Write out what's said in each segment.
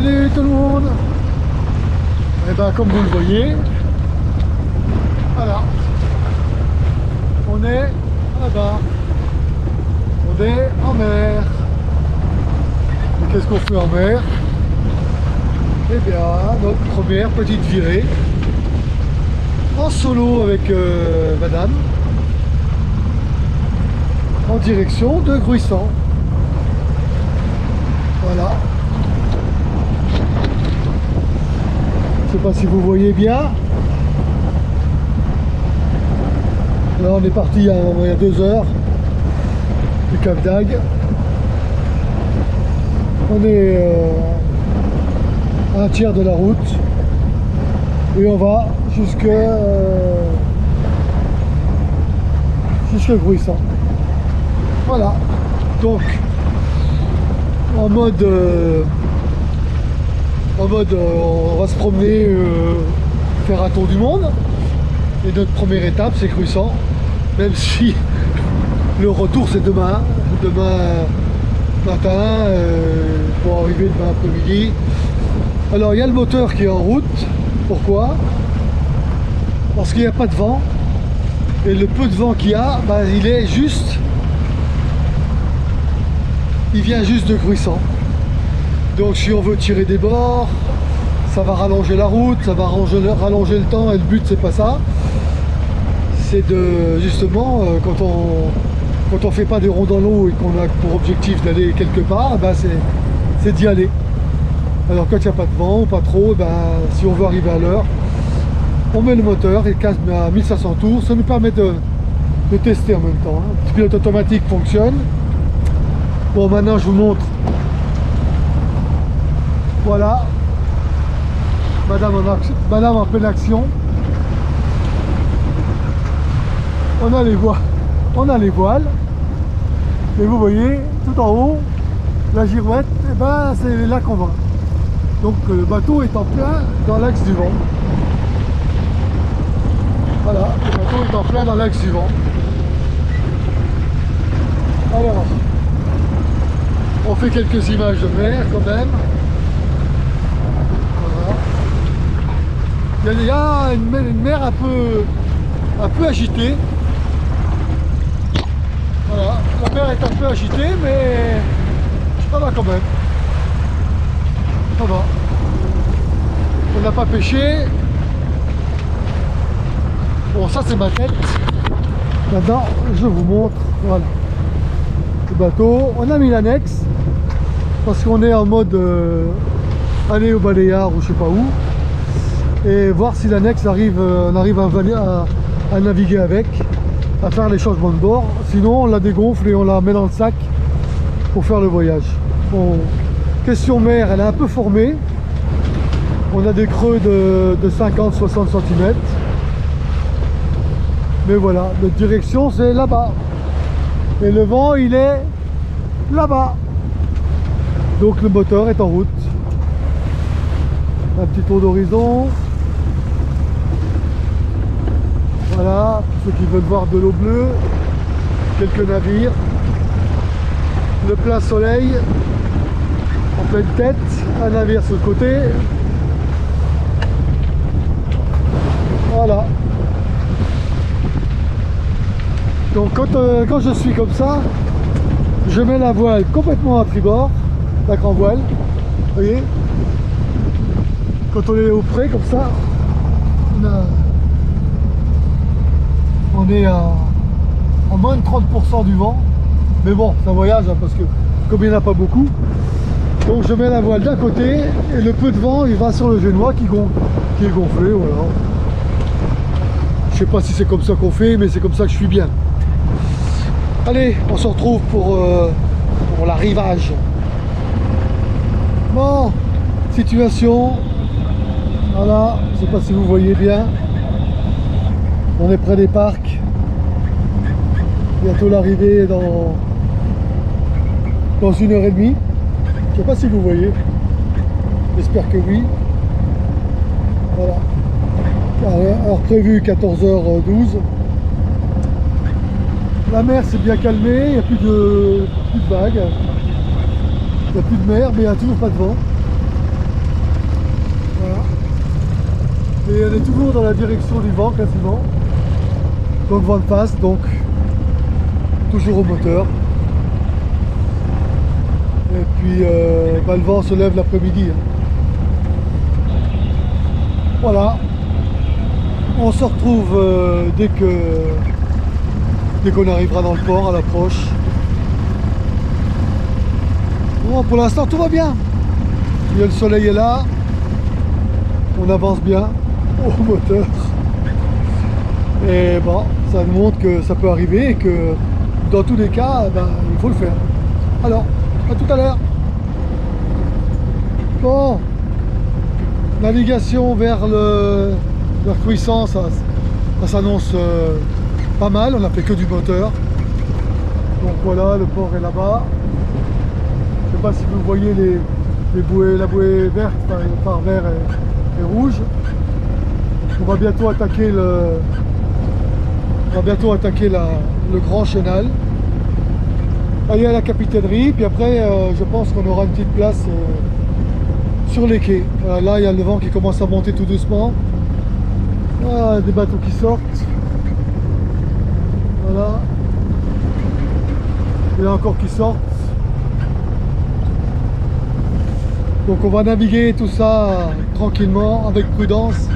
Salut tout le monde. Et ben comme vous le voyez, voilà, on est là-bas, on est en mer. Et qu'est-ce qu'on fait en mer? Eh bien, notre première petite virée en solo avec madame en direction de Gruissant. Voilà. Je sais pas si vous voyez bien. Là on est parti il y a 2 heures du Cap d'Agde. On est à un tiers de la route et on va jusque Gruissant. Voilà. Donc en mode on va se promener, faire un tour du monde. Et notre première étape c'est Gruissant, même si le retour c'est demain matin, pour arriver demain après-midi. Alors il y a le moteur qui est en route. Pourquoi? Parce qu'il n'y a pas de vent, et le peu de vent qu'il y a, bah, il vient juste de Gruissant. Donc si on veut tirer des bords, ça va rallonger la route, ça va rallonger le temps, et le but c'est pas ça. C'est de justement quand on fait pas des ronds dans l'eau et qu'on a pour objectif d'aller quelque part, ben c'est d'y aller. Alors quand il n'y a pas de vent ou pas trop, ben, si on veut arriver à l'heure, on met le moteur et casse à 1500 tours. Ça nous permet de tester en même temps. Hein. Le pilote automatique fonctionne. Bon, maintenant je vous montre. Voilà, madame en pleine action. On a les voiles, et vous voyez tout en haut la girouette, et ben c'est là qu'on va. Donc le bateau est en plein dans l'axe du vent. Voilà, le bateau est en plein dans l'axe du vent. Alors, on fait quelques images de mer quand même. Il y a une mer un peu agitée. Voilà, la mer est un peu agitée, mais ça va quand même. Ça va. On n'a pas pêché. Bon, ça c'est ma tête. Maintenant, je vous montre. Voilà. Le bateau. On a mis l'annexe parce qu'on est en mode aller au balayard ou je sais pas où. Et voir si l'annexe on arrive à naviguer avec, à faire les changements de bord. Sinon on la dégonfle et on la met dans le sac pour faire le voyage. Bon, question mer, elle est un peu formée. On a des creux de 50-60 cm. Mais voilà, notre direction c'est là-bas. Et le vent il est là-bas. Donc le moteur est en route. Un petit tour d'horizon. Voilà, pour ceux qui veulent voir de l'eau bleue, quelques navires, le plein soleil, en pleine tête, un navire sur le côté. Voilà. Donc quand je suis comme ça, je mets la voile complètement à tribord, la grand voile, vous voyez. Quand on est au près comme ça, on est à moins de 30% du vent. Mais bon, ça voyage hein, parce que comme il n'y en a pas beaucoup, donc je mets la voile d'un côté et le peu de vent il va sur le génois qui est gonflé. Voilà. Je sais pas si c'est comme ça qu'on fait, mais c'est comme ça que je suis bien. Allez, on se retrouve pour l'arrivage. Bon, situation. Voilà, je sais pas si vous voyez bien. On est près des parcs. Bientôt l'arrivée dans 1h30. Je sais pas si vous voyez. J'espère que oui. Voilà. Heure prévue 14h12. La mer s'est bien calmée, il n'y a plus de vagues. Il n'y a plus de mer, mais il n'y a toujours pas de vent. Et elle est toujours dans la direction du vent quasiment. Donc vent de face, donc toujours au moteur. Et puis bah, le vent se lève l'après-midi. Hein. Voilà. On se retrouve dès qu'on arrivera dans le port à l'approche. Bon, pour l'instant tout va bien. Le soleil est là. On avance bien au moteur. Et bon, ça nous montre que ça peut arriver et que dans tous les cas, ben, il faut le faire. Alors, à tout à l'heure. Bon, navigation vers Cruissan, ça s'annonce pas mal. On n'a fait que du moteur. Donc voilà, le port est là-bas. Je ne sais pas si vous voyez la bouée verte, enfin, le phare vert et rouge. On va bientôt attaquer le grand chenal. Aller à la capitainerie, puis après je pense qu'on aura une petite place sur les quais. Voilà, là il y a le vent qui commence à monter tout doucement. Ah, des bateaux qui sortent. Voilà. Il y en a encore qui sortent. Donc on va naviguer tout ça tranquillement, avec prudence.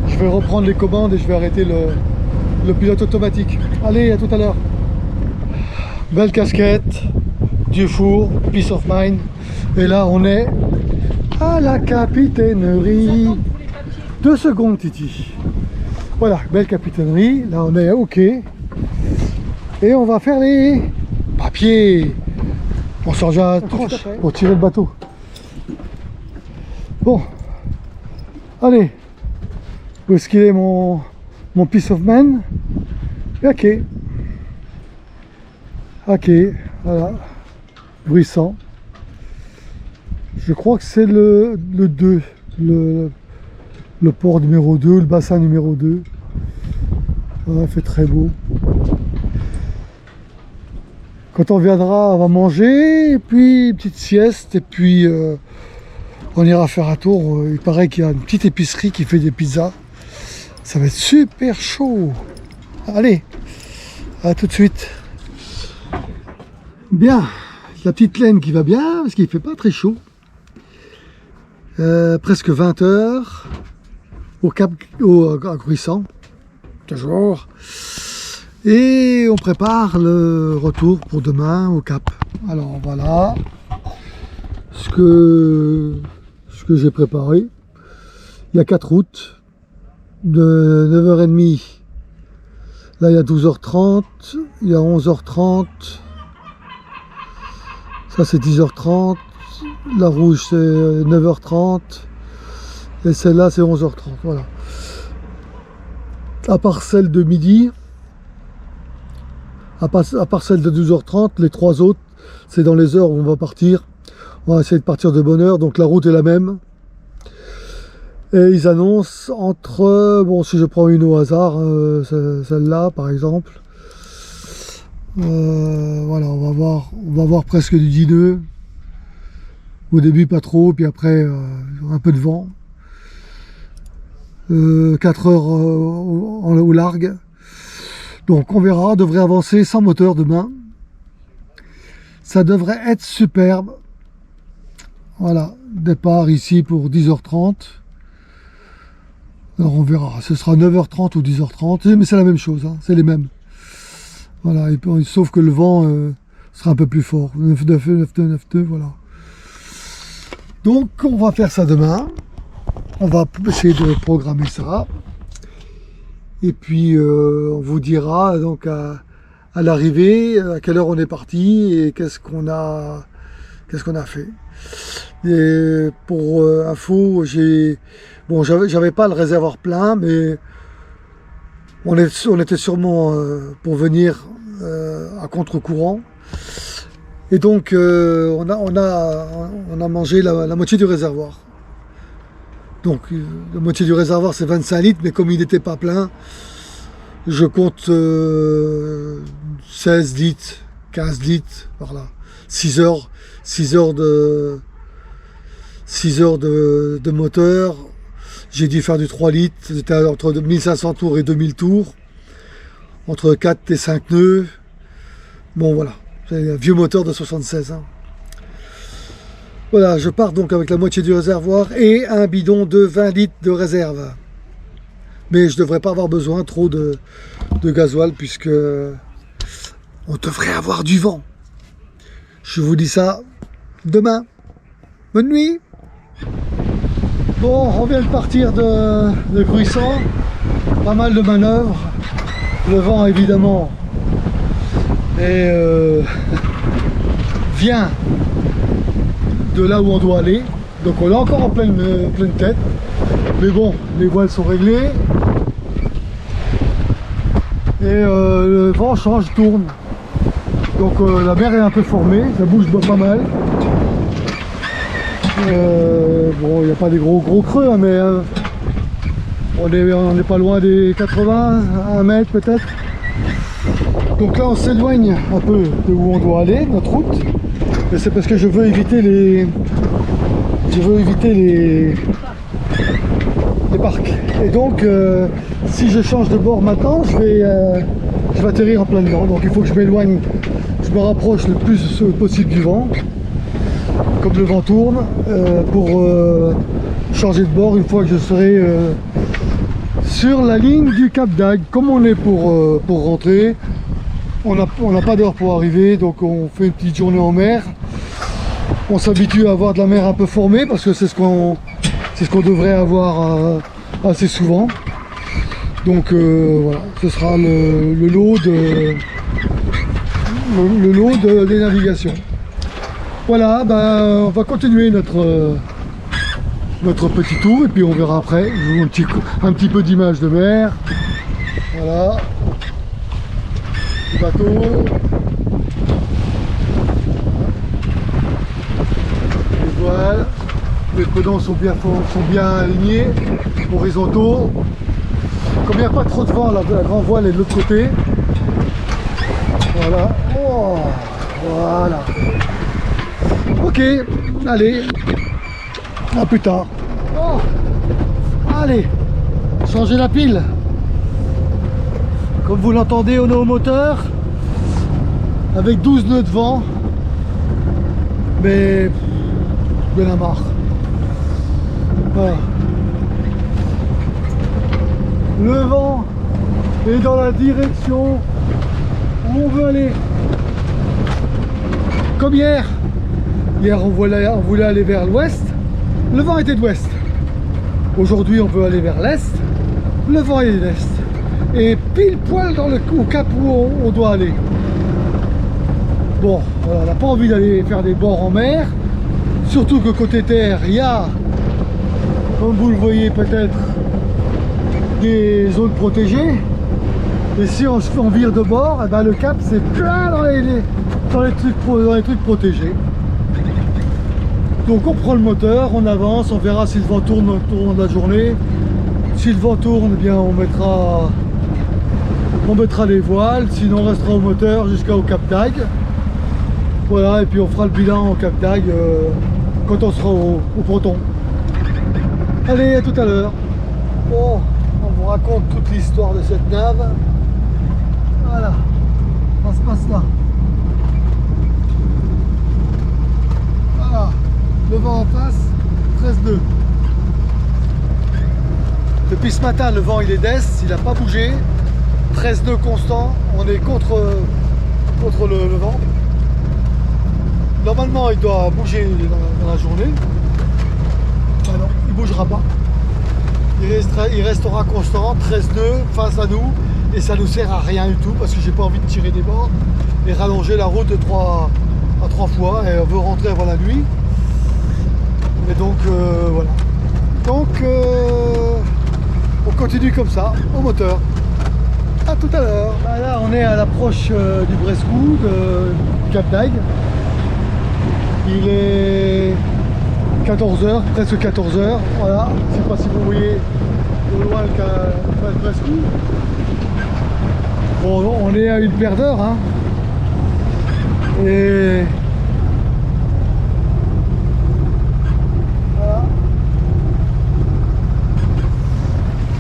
Je vais reprendre les commandes et je vais arrêter le pilote automatique. Allez, à tout à l'heure. Belle casquette, Dufour, Peace of Mind. Et là on est à la capitainerie. 2 secondes Titi. Voilà, belle capitainerie. Là on est ok. Et on va faire les papiers. On sort déjà pour tirer le bateau. Bon, allez, où est-ce qu'il est mon Peace of Man? Ok, voilà, Bruissant. Je crois que c'est le 2, le port numéro 2, le bassin numéro 2. Il fait très beau. Quand on viendra, on va manger, et puis une petite sieste, et puis on ira faire un tour. Il paraît qu'il y a une petite épicerie qui fait des pizzas. Ça va être super chaud. Allez, à tout de suite. Bien, la petite laine qui va bien, parce qu'il ne fait pas très chaud. Presque 20 heures à Cruissan, toujours. Et on prépare le retour pour demain au Cap. Alors voilà ce que j'ai préparé. Il y a 4 routes de 9h30. Là il y a 12h30, il y a 11h30. Ça c'est 10h30. La rouge c'est 9h30. Et celle-là c'est 11h30. Voilà. À part celle de midi. À part celle de 12h30, les 3 autres, c'est dans les heures où on va partir. On va essayer de partir de bonne heure, donc la route est la même. Et ils annoncent entre, bon si je prends une au hasard, celle-là par exemple. Voilà, on va voir presque du 10 nœuds. Au début pas trop, puis après un peu de vent. 4 heures au largue. Donc on verra, on devrait avancer sans moteur demain. Ça devrait être superbe. Voilà, départ ici pour 10h30. Alors on verra, ce sera 9h30 ou 10h30, mais c'est la même chose, hein, c'est les mêmes. Voilà, sauf que le vent sera un peu plus fort. 9-2, voilà. Donc on va faire ça demain. On va essayer de programmer ça. Et puis on vous dira donc à l'arrivée à quelle heure on est parti et qu'est-ce qu'on a fait. Et pour info, j'avais pas le réservoir plein, mais on était sûrement pour venir à contre-courant. Et donc on a mangé la moitié du réservoir. Donc la moitié du réservoir c'est 25 litres, mais comme il n'était pas plein, je compte 16 litres, 15 litres, voilà. 6 heures de moteur. J'ai dû faire du 3 litres, c'était entre 1500 tours et 2000 tours, entre 4 et 5 nœuds. Bon voilà, c'est un vieux moteur de 76. Hein. Voilà, je pars donc avec la moitié du réservoir et un bidon de 20 litres de réserve. Mais je ne devrais pas avoir besoin trop de gasoil puisque on devrait avoir du vent. Je vous dis ça demain. Bonne nuit. Bon, on vient de partir de Gruissant. Pas mal de manœuvres. Le vent évidemment vient de là où on doit aller. Donc on est encore en pleine tête. Mais bon, les voiles sont réglées. Et le vent change, tourne. Donc la mer est un peu formée, ça bouge pas mal. Bon, il n'y a pas des gros creux, hein, mais on n'est pas loin des 80, 1 mètre peut-être. Donc là on s'éloigne un peu de où on doit aller, notre route. Et c'est parce que je veux éviter les parcs. Et donc si je change de bord maintenant, je vais atterrir en plein dedans. Donc il faut que je m'éloigne, je me rapproche le plus possible du vent, comme le vent tourne, pour changer de bord une fois que je serai sur la ligne du Cap d'Agde. Comme on est pour rentrer, on n'a pas d'heure pour arriver, donc on fait une petite journée en mer. On s'habitue à avoir de la mer un peu formée parce que c'est ce qu'on devrait avoir assez souvent. Donc voilà, ce sera le lot des navigations. Voilà, ben, on va continuer notre petit tour et puis on verra après. Je vous montre un petit peu d'image de mer. Voilà. Le bateau. Les voiles. Les pedants sont bien alignés, horizontaux. Comme il n'y a pas trop de vent, la grande voile est de l'autre côté. Voilà. Oh, voilà. Ok, allez. À plus tard. Oh, allez, changer la pile. Comme vous l'entendez, on est au moteur avec 12 nœuds de vent. Mais j'en ai marre. Voilà. Le vent est dans la direction où on veut aller. Comme hier. Hier on voulait aller vers l'ouest. Le vent était de l'ouest. Aujourd'hui on veut aller vers l'est. Le vent est de l'est. Et pile poil au cap où on doit aller. Bon, voilà, on n'a pas envie d'aller faire des bords en mer. Surtout que côté terre, il y a, comme vous le voyez peut-être, des zones protégées. Et si on vire de bord, eh ben le cap c'est plein dans les trucs protégés. Donc on prend le moteur, on avance, on verra si le vent tourne au cours de la journée. Si le vent tourne, eh bien on mettra les voiles, sinon on restera au moteur jusqu'au Cap d'Agde. Voilà, et puis on fera le bilan au Cap d'Agde quand on sera au ponton. Allez, à tout à l'heure. Bon, on vous raconte toute l'histoire de cette nave. Voilà, ça se passe là. Voilà, le vent en face, 13 nœuds. Depuis ce matin, le vent il est d'est, il n'a pas bougé. 13 nœuds constants, on est contre le vent. Normalement, il doit bouger dans la journée. Ah non, il ne bougera pas. Il restera constant, 13 nœuds face à nous. Et ça ne nous sert à rien du tout parce que j'ai pas envie de tirer des bords et rallonger la route de 3 fois. Et on veut rentrer avant la nuit. Et donc, voilà. Donc, on continue comme ça, au moteur. À tout à l'heure. Là, on est à l'approche du Brescou, du Cap d'Agde. Il est 14h, presque 14h. Voilà, je ne sais pas si vous voyez au loin le Brescou. Bon, on est à une paire d'heures. Hein. Et voilà.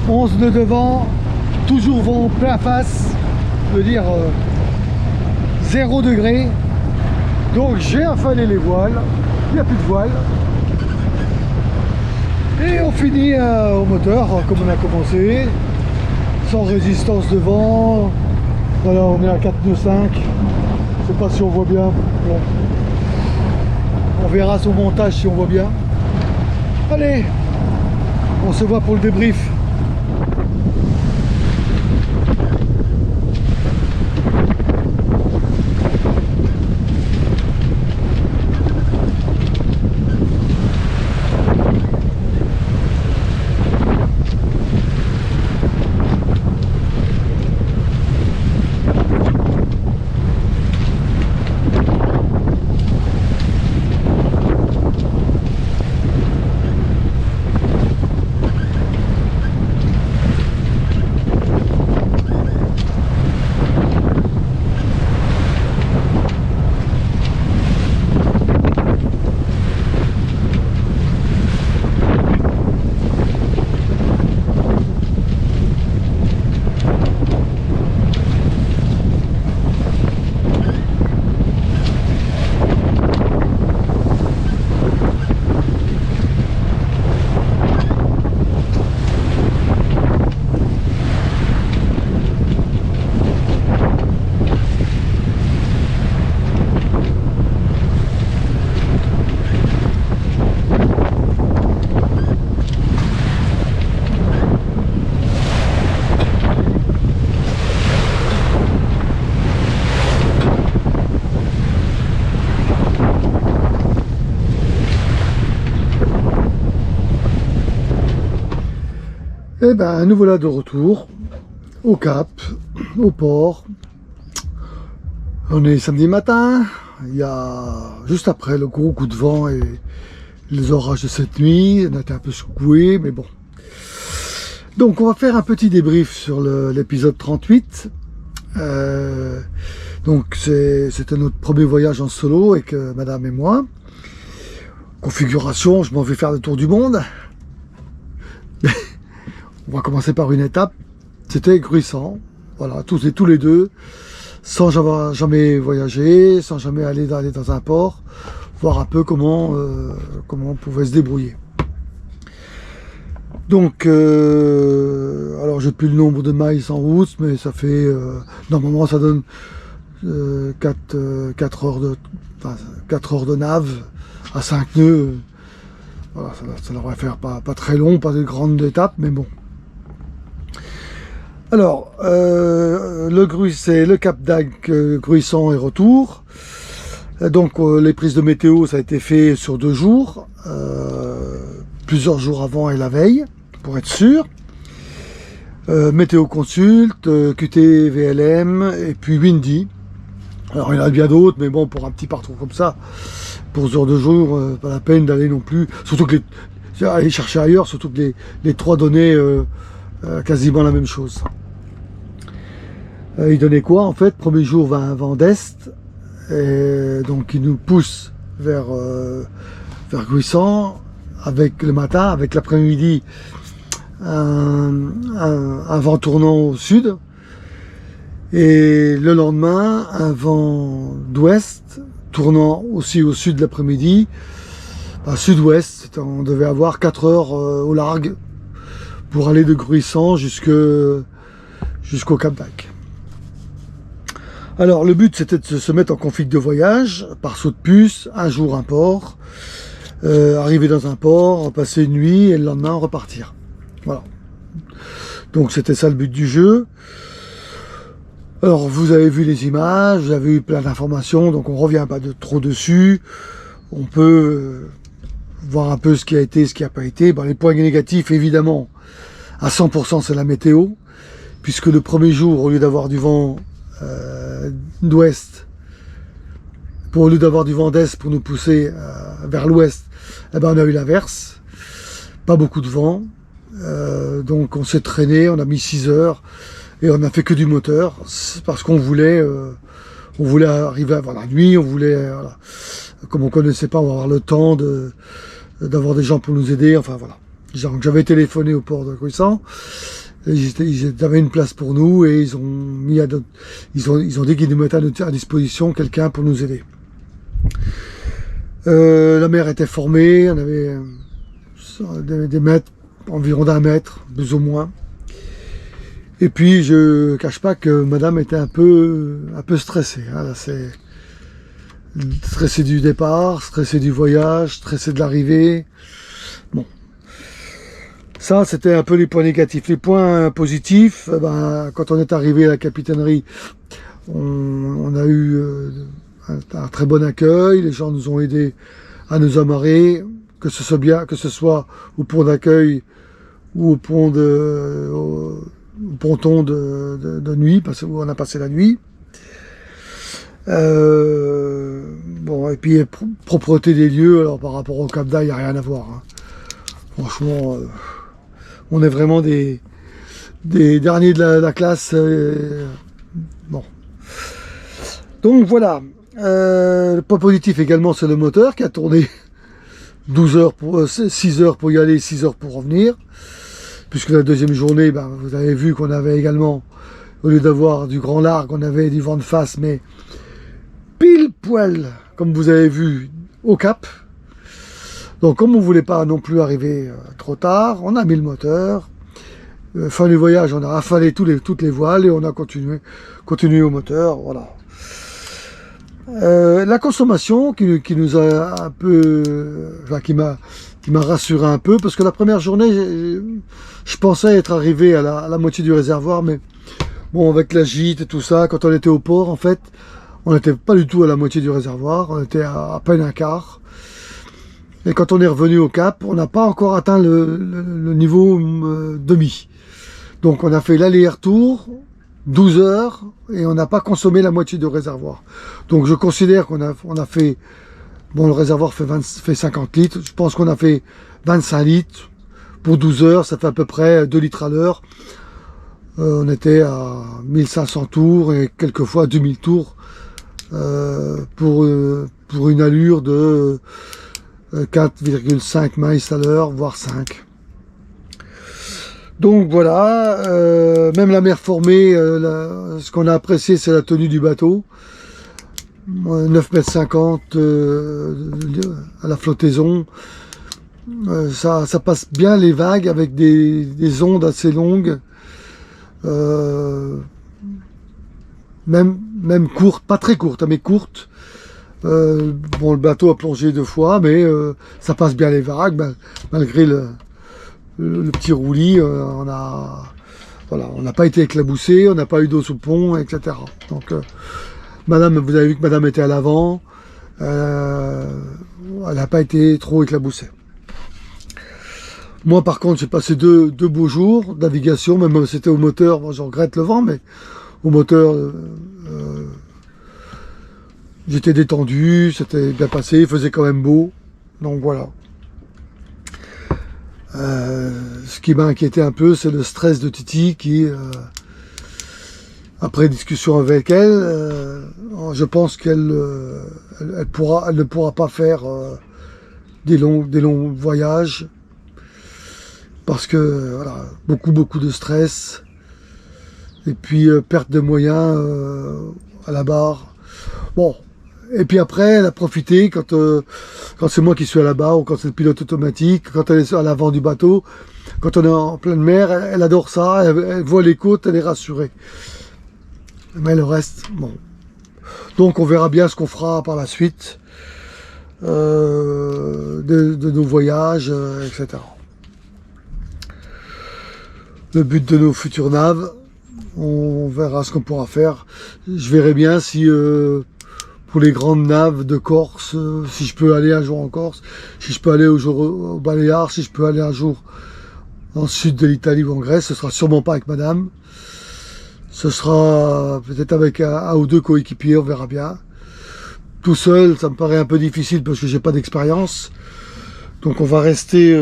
11 nœuds devant, toujours vent plein face, veut dire 0 degré. Donc j'ai affalé les voiles, il n'y a plus de voiles. Et on finit au moteur comme on a commencé, sans résistance de vent. Voilà, on est à 4 nœuds 5. Je sais pas si on voit bien. Bon. On verra son montage si on voit bien. Allez, on se voit pour le débrief. Et ben nous voilà de retour au Cap, au port. On est samedi matin, il y a juste après le gros coup de vent et les orages de cette nuit. On a été un peu secoué, mais bon. Donc on va faire un petit débrief sur l'épisode 38. Donc c'était notre premier voyage en solo avec madame et moi. Configuration, je m'en vais faire le tour du monde. On va commencer par une étape, c'était Gruissan, voilà, tous les deux, sans jamais voyager, sans jamais aller dans un port, voir un peu comment on pouvait se débrouiller. Donc, alors j'ai plus le nombre de miles en route, mais ça fait, normalement ça donne 4 heures de nave à 5 nœuds. Voilà, ça devrait faire pas très long, pas de grandes étapes, mais bon. Alors, c'est le Cap d'Agde, Gruissan et retour. Donc, les prises de météo, ça a été fait sur 2 jours, plusieurs jours avant et la veille, pour être sûr. Météo Consult, QT VLM et puis Windy. Alors, il y en a bien d'autres, mais bon, pour un petit parcours comme ça, pour ce genre de jour, pas la peine d'aller non plus. Surtout que aller chercher ailleurs, surtout que les 3 donnaient quasiment la même chose. Il donnait quoi en fait? Premier jour, un vent d'est, et donc il nous pousse vers Gruissan avec le matin, avec l'après-midi un vent tournant au sud, et le lendemain un vent d'ouest tournant aussi au sud de l'après-midi, sud-ouest. On devait avoir 4 heures au largue pour aller de Gruissan jusqu'au Cap d'Agde. Alors le but c'était de se mettre en config de voyage, par saut de puce, un jour un port, arriver dans un port, passer une nuit et le lendemain repartir. Voilà. Donc c'était ça le but du jeu. Alors vous avez vu les images, vous avez eu plein d'informations, donc on revient pas trop dessus. On peut voir un peu ce qui a été, ce qui n'a pas été. Les points négatifs évidemment, à 100% c'est la météo, puisque le premier jour, au lieu d'avoir du vent d'ouest, au lieu d'avoir du vent d'est pour nous pousser vers l'ouest, on a eu l'inverse, pas beaucoup de vent, donc on s'est traîné, on a mis 6 heures et on n'a fait que du moteur, parce qu'on voulait arriver avant la nuit, on voulait, voilà, comme on connaissait pas, on va avoir le temps d'avoir des gens pour nous aider, enfin voilà. J'avais téléphoné au port de Gruissan, Ils avaient une place pour nous et ils ont dit qu'ils nous mettaient à disposition quelqu'un pour nous aider. La mer était formée, on avait des mètres, environ d'1 mètre, plus ou moins. Et puis je cache pas que madame était un peu stressée. Hein, stressée du départ, stressée du voyage, stressée de l'arrivée. Bon. Ça, c'était un peu les points négatifs. Les points positifs, quand on est arrivé à la capitainerie, on a eu un très bon accueil. Les gens nous ont aidés à nous amarrer, que ce soit au pont d'accueil ou au ponton de nuit, parce où on a passé la nuit. Bon, et puis propreté des lieux, alors par rapport au Cap d'Agde, il n'y a rien à voir. Hein. Franchement, on est vraiment des derniers de la classe. Bon. Donc voilà. Le point positif également, c'est le moteur qui a tourné 6 heures pour y aller, 6 heures pour revenir. Puisque la deuxième journée, vous avez vu qu'on avait également, au lieu d'avoir du grand largue, on avait du vent de face, mais pile poil, comme vous avez vu, au cap. Donc comme on ne voulait pas non plus arriver trop tard, on a mis le moteur. Fin du voyage, on a affalé toutes les voiles et on a continué au moteur. Voilà. La consommation qui nous a un peu, qui m'a rassuré un peu, parce que la première journée, je pensais être arrivé à la moitié du réservoir, mais bon, avec la gîte et tout ça, quand on était au port, en fait, on n'était pas du tout à la moitié du réservoir, on était à peine un quart. Et quand on est revenu au cap, on n'a pas encore atteint le niveau demi. Donc on a fait l'aller-retour, 12 heures, et on n'a pas consommé la moitié du réservoir. Donc je considère qu'on a fait, bon, le réservoir fait 50 litres, je pense qu'on a fait 25 litres. Pour 12 heures, ça fait à peu près 2 litres à l'heure. On était à 1500 tours et quelquefois 2000 tours pour une allure de 4,5 miles à l'heure, voire 5. Donc voilà, même la mer formée, ce qu'on a apprécié, c'est la tenue du bateau. 9,50 m à la flottaison. Ça passe bien les vagues avec des ondes assez longues. Même courtes, pas très courtes, mais courtes. Bon, le bateau a plongé 2 fois, mais ça passe bien les vagues, malgré le petit roulis. On n'a pas été éclaboussé, on n'a pas eu d'eau sous le pont, etc. Donc, madame, vous avez vu que madame était à l'avant, elle n'a pas été trop éclaboussée. Moi, par contre, j'ai passé deux beaux jours de navigation, même si c'était au moteur. Bon, je regrette le vent, mais au moteur, j'étais détendu, c'était bien passé, il faisait quand même beau. Donc voilà. Ce qui m'a inquiété un peu, c'est le stress de Titi qui, après discussion avec elle, je pense qu'elle ne pourra pas faire des longs voyages. Parce que voilà, beaucoup de stress et puis perte de moyens à la barre. Bon, et puis après elle a profité quand c'est moi qui suis à la barre ou quand c'est le pilote automatique, quand elle est à l'avant du bateau, quand on est en pleine mer, elle adore ça, elle voit les côtes, elle est rassurée. Mais le reste, bon. Donc on verra bien ce qu'on fera par la suite de nos voyages, etc. Le but de nos futures naves, on verra ce qu'on pourra faire. Je verrai bien si pour les grandes naves de Corse, si je peux aller un jour en Corse, si je peux aller au Baléares, si je peux aller un jour dans le sud de l'Italie ou en Grèce. Ce sera sûrement pas avec madame. Ce sera peut-être avec un ou deux coéquipiers, on verra bien. Tout seul, ça me paraît un peu difficile parce que j'ai pas d'expérience. Donc on va rester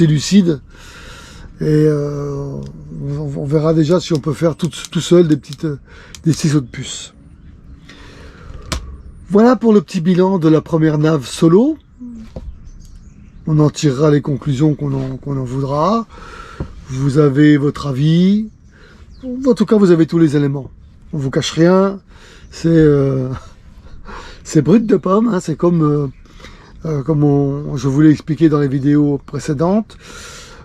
lucide. Et on verra déjà si on peut faire tout seul des ciseaux de puce. Voilà pour le petit bilan de la première nave solo. On en tirera les conclusions qu'on en voudra. vous avez votre avis, en tout cas vous avez tous les éléments. On vous cache rien, c'est brut de pomme, hein, c'est comme, je vous l'ai expliqué dans les vidéos précédentes.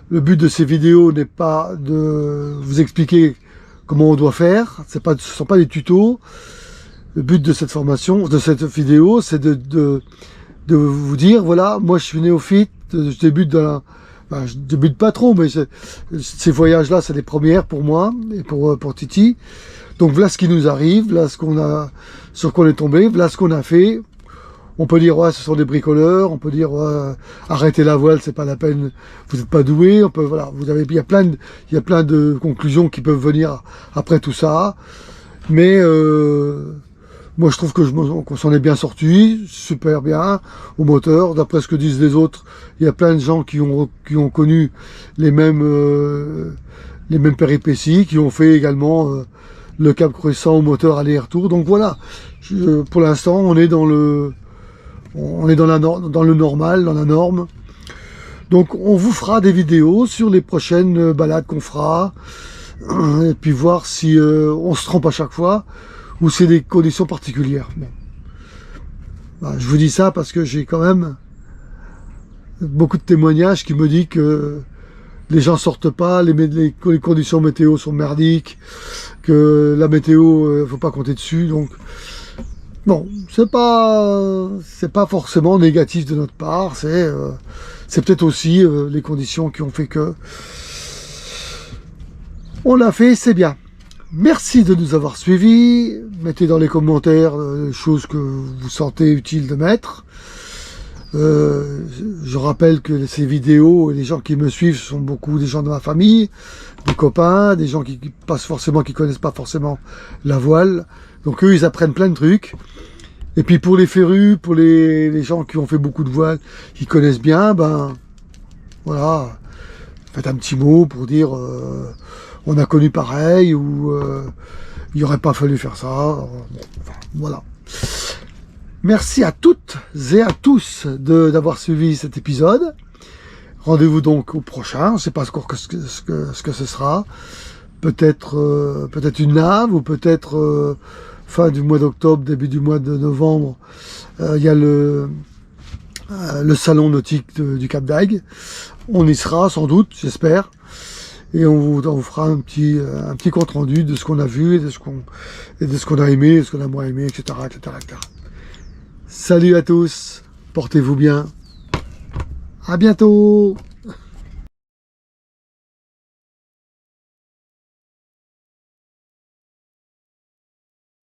Le but de ces vidéos n'est pas de vous expliquer comment on doit faire, ce ne sont pas des tutos. Le but de cette formation, de cette vidéo, c'est de vous dire, voilà, moi je suis néophyte, je débute je débute pas trop, mais ces voyages-là, c'est les premières pour moi et pour Titi. Donc voilà ce qui nous arrive, là ce qu'on a, sur quoi on est tombé, voilà ce qu'on a fait. On peut dire, ouais, ce sont des bricoleurs, on peut dire, ouais, arrêtez la voile, c'est pas la peine, vous n'êtes pas doué, on peut, voilà, il y a plein de conclusions qui peuvent venir après tout ça. Mais, moi, je trouve qu'on s'en est bien sorti, super bien, au moteur. D'après ce que disent les autres, il y a plein de gens qui ont connu les mêmes péripéties, qui ont fait également le Cap Crescent au moteur aller-retour. Donc voilà, pour l'instant, on est dans le normal, dans la norme. Donc on vous fera des vidéos sur les prochaines balades qu'on fera, et puis voir si on se trompe à chaque fois, ou c'est des conditions particulières. Bon. Voilà, je vous dis ça parce que j'ai quand même beaucoup de témoignages qui me disent que les gens sortent pas, les conditions météo sont merdiques, que la météo, faut pas compter dessus. Donc bon, c'est pas forcément négatif de notre part, c'est peut-être aussi les conditions qui ont fait que on l'a fait, c'est bien. Merci de nous avoir suivis. Mettez dans les commentaires les choses que vous sentez utile de mettre. Je rappelle que ces vidéos, les gens qui me suivent sont beaucoup des gens de ma famille, des copains, des gens qui connaissent pas forcément la voile. Donc eux, ils apprennent plein de trucs. Et puis pour les férus, pour les gens qui ont fait beaucoup de voile, qui connaissent bien, ben voilà, faites un petit mot pour dire on a connu pareil, ou il n'aurait pas fallu faire ça. Bon, enfin, voilà. Merci à toutes et à tous d'avoir suivi cet épisode. Rendez-vous donc au prochain. Je ne sais pas encore ce que ce sera. Peut-être une nave, ou peut-être fin du mois d'octobre, début du mois de novembre. Il y a le salon nautique du Cap d'Agde. On y sera sans doute, j'espère. Et on vous fera un petit compte rendu de ce qu'on a vu, et de ce qu'on a aimé, de ce qu'on a moins aimé, etc., etc., etc. Salut à tous, portez-vous bien, à bientôt.